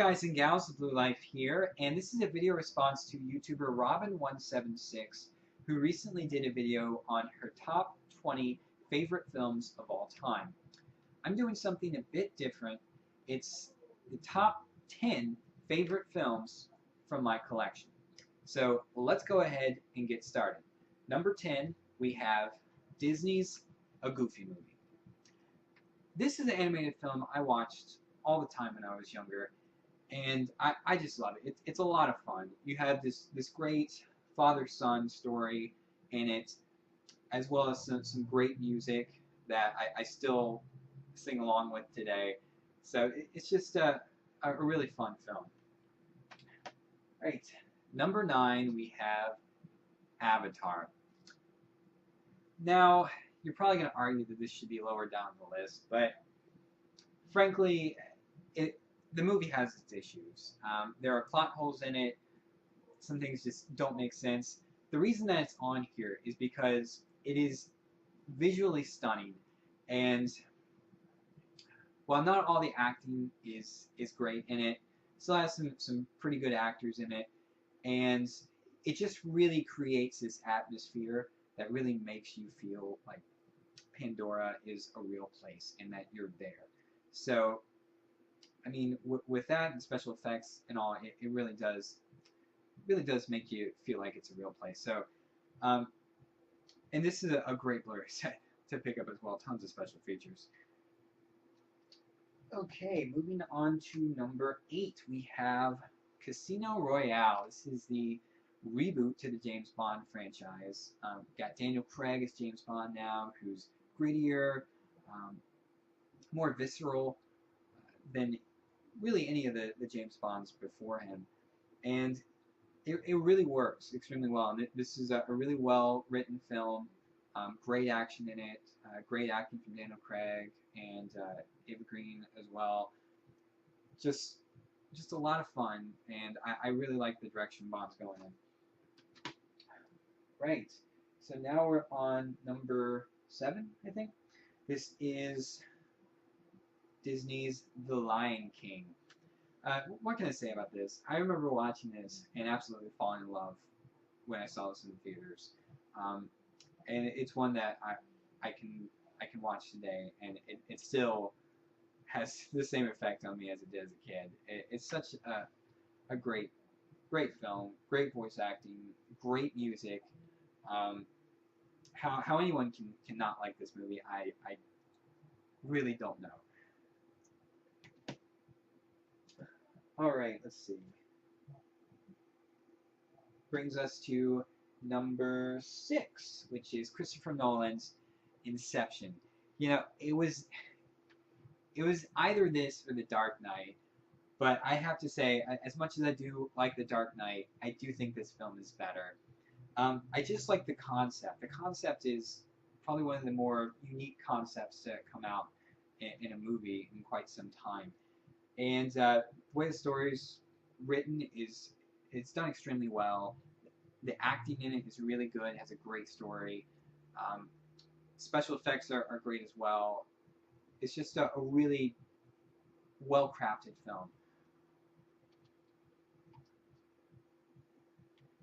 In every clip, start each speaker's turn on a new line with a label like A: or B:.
A: guys and gals, Blue Life here, and this is a video response to YouTuber Robin176, who recently did a video on her top 20 favorite films of all time. I'm doing something a bit different. It's the top 10 favorite films from my collection. So let's go ahead and get started. Number 10, we have Disney's A Goofy Movie. This is an animated film I watched all the time when I was younger, and I just love it. It's a lot of fun. You have this great father-son story in it, as well as some great music that I still sing along with today. So it's just a really fun film. Right, number 9, we have Avatar. Now, you're probably going to argue that this should be lower down the list, but frankly, the movie has its issues. There are plot holes in it. Some things just don't make sense. The reason that it's on here is because it is visually stunning, and while not all the acting is great in it, it still has some pretty good actors in it, and it just really creates this atmosphere that really makes you feel like Pandora is a real place and that you're there. So, I mean, with that and special effects and all, it really does make you feel like it's a real place. So, and this is a great Blu-ray set to pick up as well. Tons of special features. Okay, moving on to number 8, we have Casino Royale. This is the reboot to the James Bond franchise. Got Daniel Craig as James Bond now, who's grittier, more visceral than really any of the James Bonds before him. And it really works extremely well. And this is a really well-written film, great action in it, great acting from Daniel Craig and Eva Green as well. Just a lot of fun, and I really like the direction Bond's going in. Right, so now we're on number 7, I think. This is Disney's The Lion King. What can I say about this? I remember watching this and absolutely falling in love when I saw this in the theaters. And it's one that I can watch today, and it still has the same effect on me as it did as a kid. It's such a great film, great voice acting, great music. How anyone can not like this movie, I really don't know. Alright, let's see. Brings us to number 6, which is Christopher Nolan's Inception. You know, it was either this or The Dark Knight, but I have to say, as much as I do like The Dark Knight, I do think this film is better. I just like the concept. The concept is probably one of the more unique concepts to come out in a movie in quite some time. And the way the story's written it's done extremely well. The acting in it is really good. It has a great story. Special effects are great as well. It's just a really well-crafted film.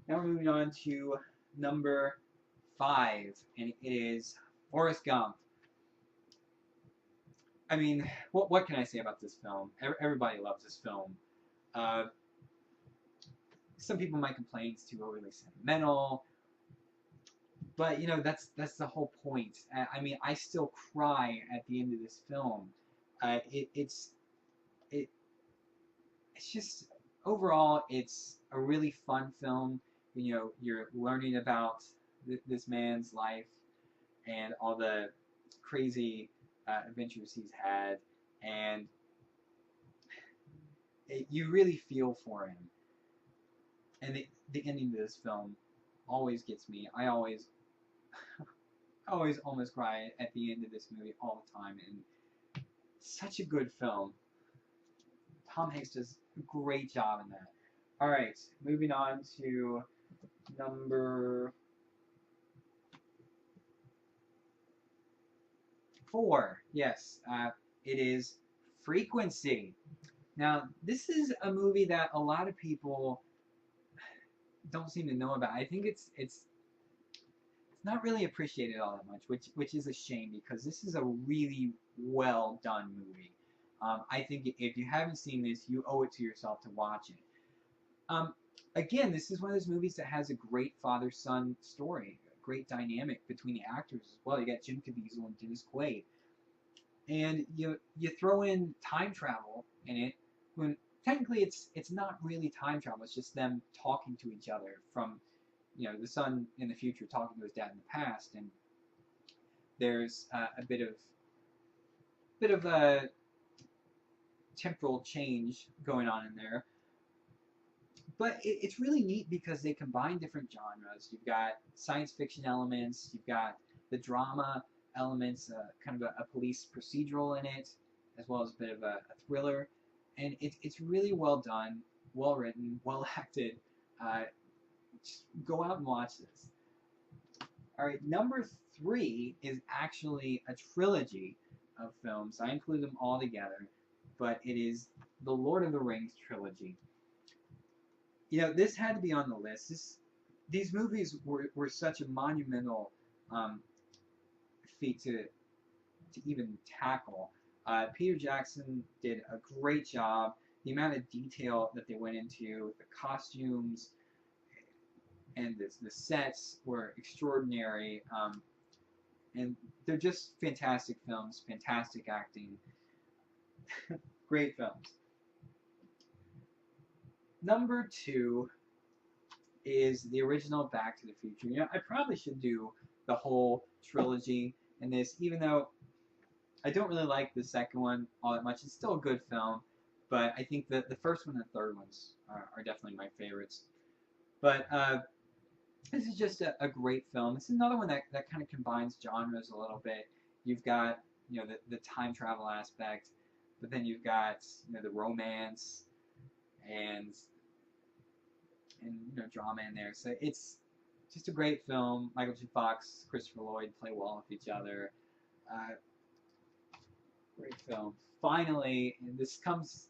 A: Now we're moving on to number 5, and it is Forrest Gump. I mean, what can I say about this film? Everybody loves this film. Some people might complain it's too overly sentimental, but you know that's the whole point. I mean, I still cry at the end of this film. It's just overall it's a really fun film. You know, you're learning about this man's life and all the crazy adventures he's had, and you really feel for him. And the ending of this film always gets me. I always almost cry at the end of this movie all the time, and such a good film. Tom Hanks does a great job in that. Alright, moving on to number 4. Yes, it is Frequency. Now, this is a movie that a lot of people don't seem to know about. I think it's not really appreciated all that much, which is a shame because this is a really well done movie. I think if you haven't seen this, you owe it to yourself to watch it. Um, Again, this is one of those movies that has a great father-son story, a great dynamic between the actors as well. You got Jim Caviezel and Dennis Quaid, and you throw in time travel in it when technically it's not really time travel. It's just them talking to each other from the son in the future talking to his dad in the past, and there's a bit of a temporal change going on in there. But it's really neat because they combine different genres. You've got science fiction elements, you've got the drama elements, kind of a police procedural in it, as well as a bit of a thriller. And it's really well done, well written, well acted. Just go out and watch this. Alright, number 3 is actually a trilogy of films. I include them all together, but it is the Lord of the Rings trilogy. This had to be on the list. These movies were such a monumental feat to even tackle. Peter Jackson did a great job. The amount of detail that they went into, the costumes, and the sets were extraordinary. And they're just fantastic films, fantastic acting, great films. Number 2 is the original Back to the Future. I probably should do the whole trilogy in this, even though I don't really like the second one all that much. It's still a good film, but I think that the first one and the third ones are definitely my favorites. But this is just a great film. It's another one that kind of combines genres a little bit. You've got the time travel aspect, but then you've got the romance and drama in there. So it's just a great film. Michael J. Fox, Christopher Lloyd play well with each other. Great film. Finally, and this comes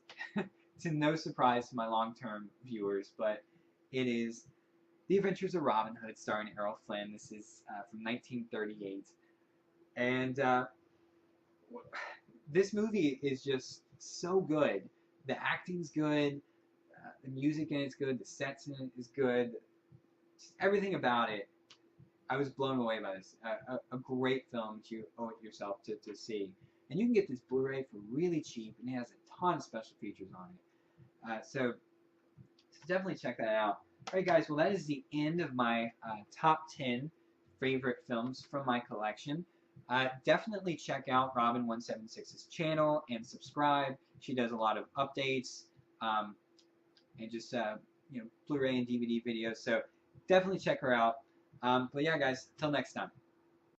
A: to no surprise to my long-term viewers, but it is The Adventures of Robin Hood, starring Errol Flynn. This is from 1938, and this movie is just so good. The acting's good. The music in it's good. The sets in it is good. Just everything about it. I was blown away by this. A great film that you owe it yourself to see. And you can get this Blu-ray for really cheap, and it has a ton of special features on it. So definitely check that out. Alright guys, well that is the end of my top 10 favorite films from my collection. Definitely check out Robin176's channel and subscribe. She does a lot of updates. And just Blu-ray and DVD videos. So definitely check her out. But yeah, guys, till next time.